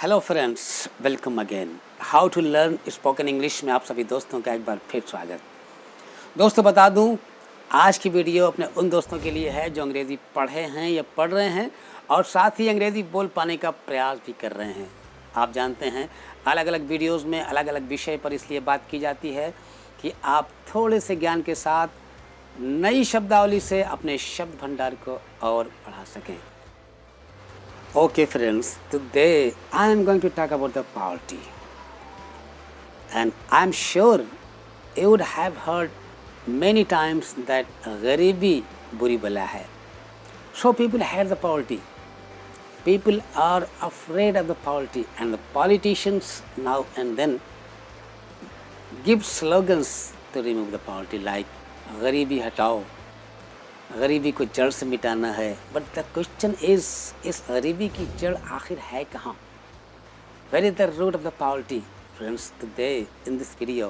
Hello friends, welcome again. How to learn spoken English में आप सभी दोस्तों का एक बार फिर स्वागत। दोस्तों बता दूं, आज की वीडियो अपने उन दोस्तों के लिए है जो अंग्रेज़ी पढ़े हैं या पढ़ रहे हैं और साथ ही अंग्रेज़ी बोल पाने का प्रयास भी कर रहे हैं। आप जानते हैं अलग अलग वीडियोज़ में अलग अलग विषय पर इसलिए बात की जाती है कि आप थोड़े से ज्ञान के साथ नई शब्दावली से अपने शब्द भंडार को और बढ़ा सकें। Okay friends, today I am going to talk about the poverty, and I am sure you would have heard many times that गरीबी बुरी बला है. So people hate the poverty. People are afraid of the poverty, and the politicians now and then give slogans to remove the poverty like गरीबी हटाओ, गरीबी को जड़ से मिटाना है. बट द क्वेश्चन इज, इस गरीबी की जड़ आखिर है कहाँ? Where is the root of the poverty? Friends, today in this video,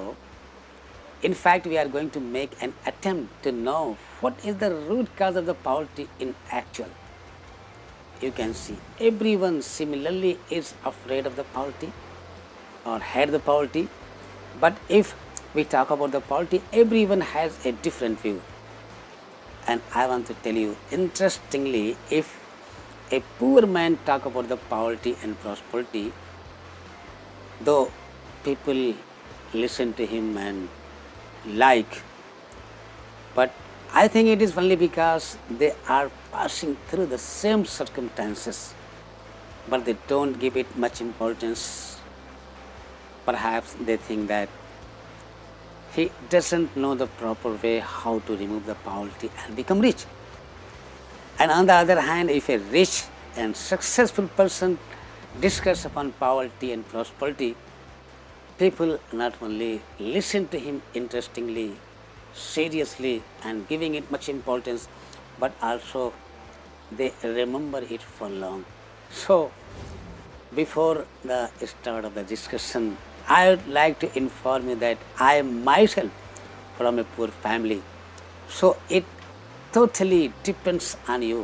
in fact we are going to make an attempt to know what is the root cause of the poverty in actual. You can see everyone similarly is afraid of the poverty or hate the poverty, but if we talk about the poverty, everyone has a different view. And I want to tell you, interestingly, if a poor man talk about the poverty and prosperity, though people listen to him and like, but I think it is only because they are passing through the same circumstances, but they don't give it much importance. Perhaps they think that he doesn't know the proper way how to remove the poverty and become rich. And on the other hand, if a rich and successful person discuss upon poverty and prosperity, people not only listen to him interestingly, seriously and giving it much importance, but also they remember it for long. So before the start of the discussion, I would like to inform you that I am myself from a poor family. So it totally depends on you.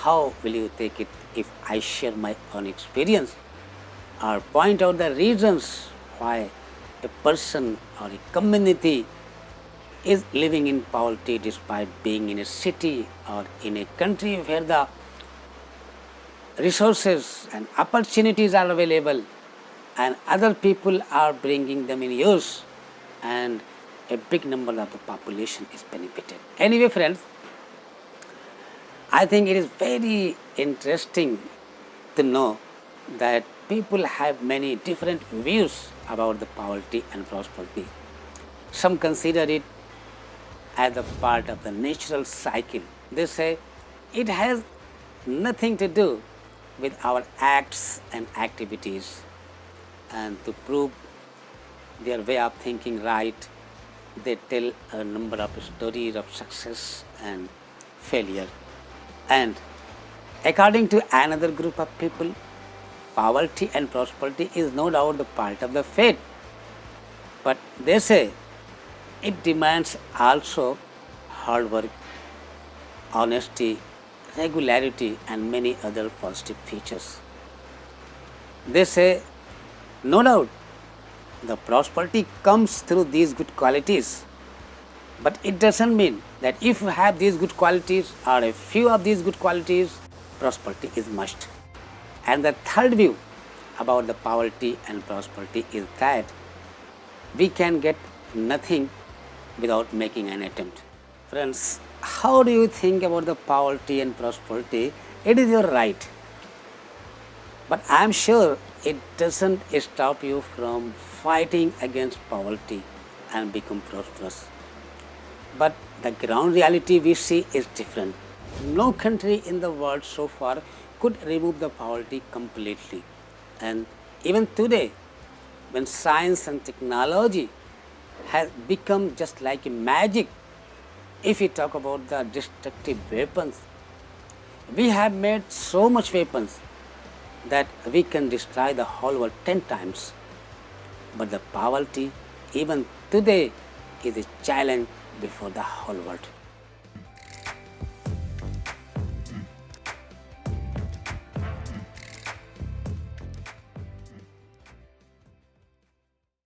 How will you take it if I share my own experience or point out the reasons why a person or a community is living in poverty despite being in a city or in a country where the resources and opportunities are available and other people are bringing them in use and a big number of the population is benefited. Anyway friends, I think it is very interesting to know that people have many different views about the poverty and prosperity. Some consider it as a part of the natural cycle. They say it has nothing to do with our acts and activities. And to prove their way of thinking right, they tell a number of stories of success and failure. And according to another group of people, poverty and prosperity is no doubt the part of the fate. But they say it demands also hard work, honesty, regularity and many other positive features. They say no doubt the prosperity comes through these good qualities, but it doesn't mean that if you have these good qualities or a few of these good qualities, prosperity is must. And the third view about the poverty and prosperity is that we can get nothing without making an attempt. Friends, how do you think about the poverty and prosperity? It is your right, but I am sure it doesn't stop you from fighting against poverty and become prosperous. But the ground reality we see is different. No country in the world so far could remove the poverty completely. And even today, when science and technology has become just like a magic, if we talk about the destructive weapons, we have made so much weapons that we can destroy the whole world 10 times. But the poverty, even today, is a challenge before the whole world.